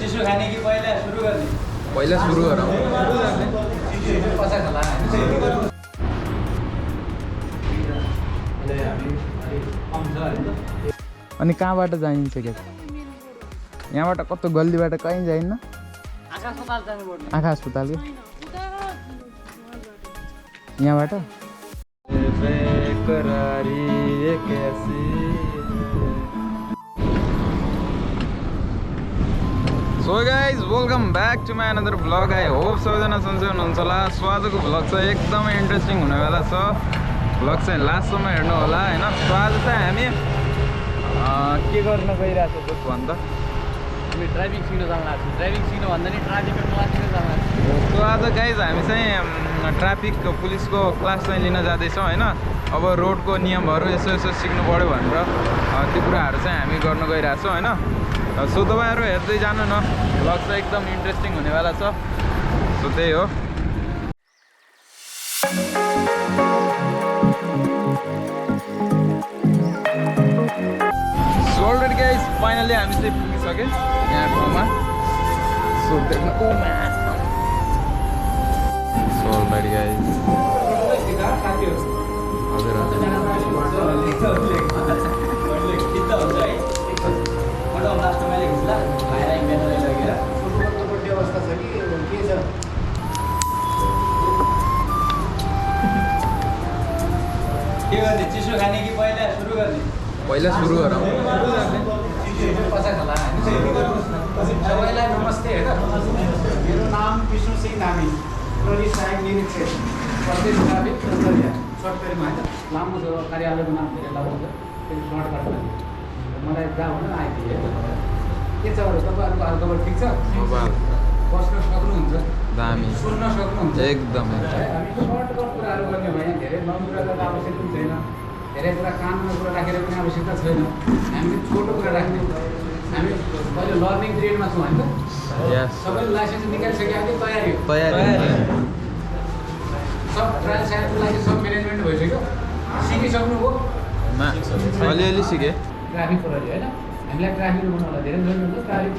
चिसो खाने कि पहिला सुरु गर्ने? पहिला सुरु गरौँ। पछि खाला अनि कहाँबाट जाइन्छ क्या? यहाँबाट कस्तो गल्लीबाट कहीँ जाइन्न? आँखा अस्पताल के यहाँबाट so guys welcome back to my another vlog. I hope सबैजना सन्चै हुनुहुन्छ होला। सो आजको भ्लग चाहिँ एकदमै इन्ट्रेस्टिङ हुनेवाला छ। भ्लग चाहिँ लास्टसम्म हेर्नु होला होइन। सो आज चाहिँ हामी के गर्न गइरहेको छ भन् त? हामी ड्राइभिङ सिक्न जान लाग्छ। ड्राइभिङ सिक्न भन्दा नि ट्राफिकको क्लास लिन जान लाग्छ। सो आज गाइज हामी चाहिँ ट्राफिक पुलिसको क्लास चाहिँ लिन जाँदैछौँ होइन। अब रोडको नियमहरू यसो यसो सिक्नु पऱ्यो भनेर त्यो कुराहरू चाहिँ हामी गर्न गइरहेछौँ होइन। सो तपाईँहरू हेर्दै जानु न, भ्लग चाहिँ एकदम इन्ट्रेस्टिङ हुनेवाला छ। सो त्यही हो। सो अलरेडी गाइज फाइनली हामी चाहिँ पुगिसक्यो यहाँ ठाउँमा। सो देख्न सो अलरेडी गाइज हजुर के गर्ने? चिसो खाने कि पहिला सुरु गर्ने? पहिला सुरु गरौँ। पछि खाला सबैलाई नमस्ते होइन। मेरो नाम विष्णु सिंह धामी, प्रहरी सहायक निरीक्षक प्रदेश ट्राफिक सर्टकटमा होइन। लामो छ कार्यालयको नाम धेरै लामो हुन्छ, त्यो सर्टकटमा मलाई जहाँ हुन आइपुग्यो। के छ भने तपाईँहरूको हालखबर ठिक छ? बस्न सक्नुहुन्छ? दामी सुन्न सक्नुहुन्छ? एकदमै। हामी सर्टकट कुराहरू गर्ने भयो। धेरै लम्बो कुरा गर्न आवश्यक पनि छैन, धेरै कुरा कानमा कुरा राखेर पनि आवश्यकता छैन। हामीले छोटो कुरा राख्ने। हामी अहिले लर्निङ पिरियडमा छौँ होइन। सबैले लाइसेन्स निकालिसक्यो, अहिले तयारी सब ट्रायल साइडको लागि सब म्यानेजमेन्ट भइसक्यो। सिकिसक्नुभयो? अलिअलि सिकेँ। ट्राफिक प्रहरी होइन। हामीलाई ट्राफिक बनाउनु होला। धेरै जन हुन्छ ट्राफिक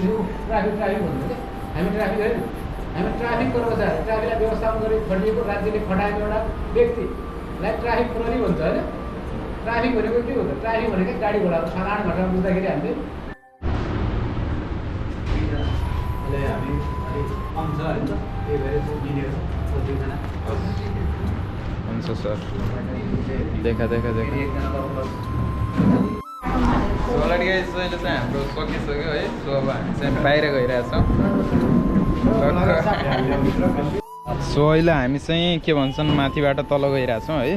ट्राफिक भन्नु क्या। हामी ट्राफिक होइन, हामी ट्राफिक कर्मचारी। ट्राफिकलाई व्यवस्थापन गरी खटिएको राज्यले खटाएको एउटा व्यक्तिलाई ट्राफिक प्रहरी भन्छ होइन। ट्राफिक भनेको के हुन्छ? ट्राफिक भनेको गाडी घोडाको साधारण घटना बुझ्दाखेरि हामीले हामी अलिक कम छ होइन। त्यही भएर हुन्छ सर। देखा अलरेडी गाइस अहिले चाहिँ हाम्रो सकिसक्यो है। सो अब हामी चाहिँ बाहिर गइरहेछौँ। सो अहिले हामी चाहिँ के भन्छन् माथिबाट तल गइरहेछौँ है।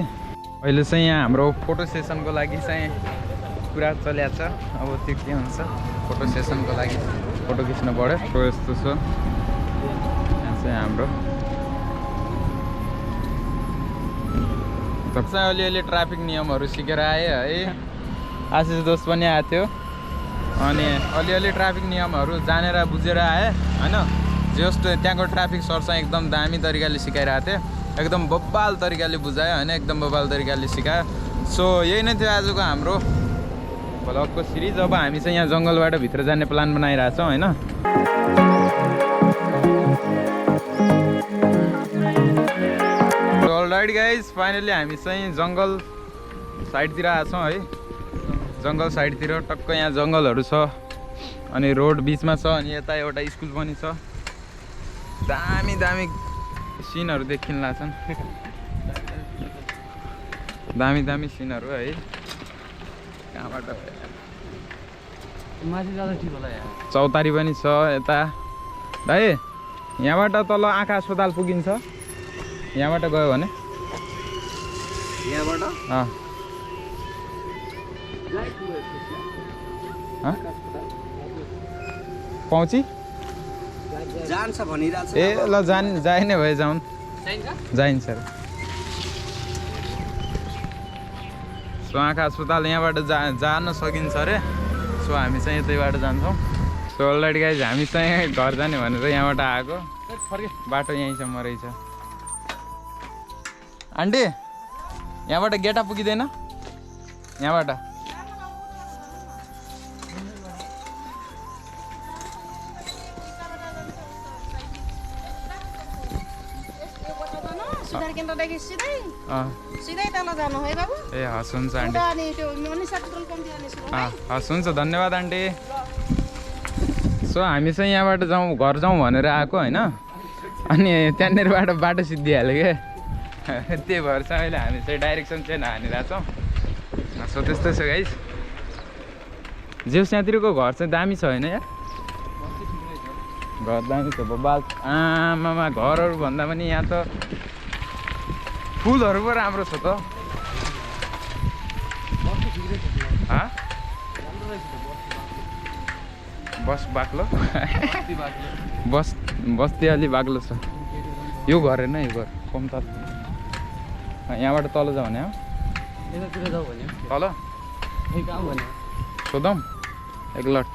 अहिले चाहिँ यहाँ हाम्रो फोटो सेसनको लागि चाहिँ कुरा चलिएको छ। अब त्यो के हुन्छ, फोटो सेसनको लागि फोटो खिच्नु पऱ्यो। सो यस्तो छ यहाँ चाहिँ हाम्रो चाहिँ अलिअलि ट्राफिक नियमहरू सिकेर आएँ है। आशिष दोस्त पनि आएको थियो अनि अलिअलि ट्राफिक नियमहरू जानेर बुझेर आएँ होइन। जस्ट त्यहाँको ट्राफिक सर चाहिँ एकदम दामी तरिकाले सिकाइरहेको थियो, एकदम बब्बाल तरिकाले बुझायो होइन, एकदम बब्बाल तरिकाले सिकायो। सो यही नै थियो आजको हाम्रो भ्लगको सिरिज। अब हामी चाहिँ यहाँ जङ्गलबाट भित्र जाने प्लान बनाइरहेछौँ होइन। अलराइट गाइज फाइनली हामी चाहिँ जङ्गल साइडतिर आएको छौँ है। जङ्गल साइडतिर टक्क यहाँ जङ्गलहरू छ अनि रोड बिचमा छ अनि यता एउटा स्कुल पनि छ। दामी दामी सिनहरू देखिन लाग्छन्, दामी दामी सिनहरू है। कहाँबाट माथि जाँदा ठिक होला यहाँ। चौतारी पनि छ यता भाइ। यहाँबाट तल आँखा अस्पताल पुगिन्छ। यहाँबाट गयो भने यहाँबाट पहुँची जान्छ भनिरहेछ। ए ल जाने भए जाउँ, जाइन्छ। सो आँखा अस्पताल यहाँबाट जान सकिन्छ अरे। सो हामी चाहिँ यतैबाट जान्छौँ। सो अलरेडी गाइज हामी चाहिँ घर जाने भनेर यहाँबाट आएको। बाटो यहीँसम्म रहेछ। आन्टी यहाँबाट गेटा पुगिँदैन? यहाँबाट सुधार केन्द्रदेखि सिधै अँ सिधै तल जानु है बाबु ए हस् हुन्छ आन्टी उता अनि त्यो मनिषा पेट्रोल पम्प जाने सुरु है हस् हुन्छ धन्यवाद आन्टी सो हामी चाहिँ यहाँबाट जाउँ घर जाउँ भनेर आएको होइन अनि त्यहाँनिरबाट बाटो सिद्धिहाल्यो क्या त्यही भएर चाहिँ अहिले हामी चाहिँ डाइरेक्सन चाहिँ हानिरहेको छौँ सो त्यस्तै छ गाइस जेउस यहाँतिरको घर चाहिँ दामी छ होइन यार घर दामी छ बाल आमामा घरहरू भन्दा पनि यहाँ त फुलहरू पो राम्रो छ त बस बाक्लो बस्ती अलि बाक्लो छ यो घर होइन यो घर कम्ता यहाँबाट तल जाऊ भने तल सोधौँ एकलट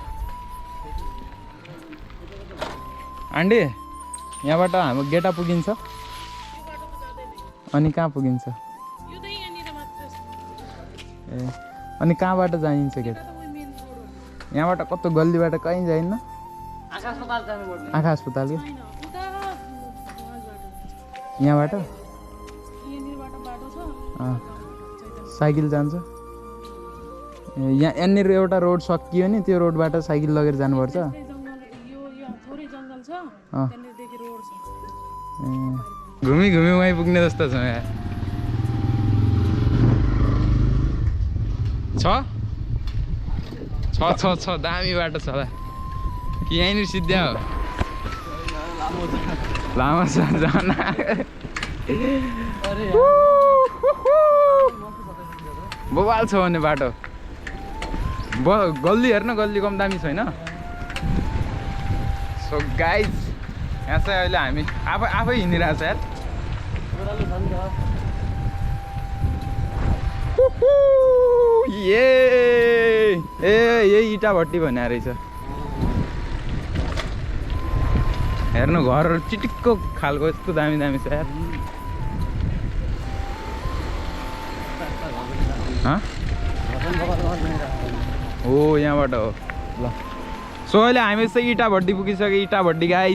आन्टी यहाँबाट हाम्रो गेटा पुगिन्छ अनि कहाँ पुगिन्छ ए अनि कहाँबाट जाइन्छ गेटा यहाँबाट कस्तो गल्लीबाट कहीँ जाइन्न आँखा अस्पताल कि यहाँबाट साइकल जान्छ यहाँनिर एउटा रोड सकियो नि त्यो रोडबाट साइकल लगेर जानुपर्छ घुमी घुमी वहीँ पुग्ने जस्तो छ यहाँ छ दामी बाटो छ कि यहीँनिर सिद्ध्या हो लामो छ झन् बोबाल छ भने बाटो गल्ली हेर्न गल्ली कम दामी छैन सो गाइज यहाँ चाहिँ अहिले हामी आफै हिँडिरहेको छ यार यही इटा भट्टी भन्ने रहेछ हेर्नु घरहरू चिटिक्को खालको यस्तो दामी दामी छ यार हो यहाँबाट हो ल सो अहिले हामी चाहिँ इटा भट्टी पुगिसक्यो इटा भट्टी गाई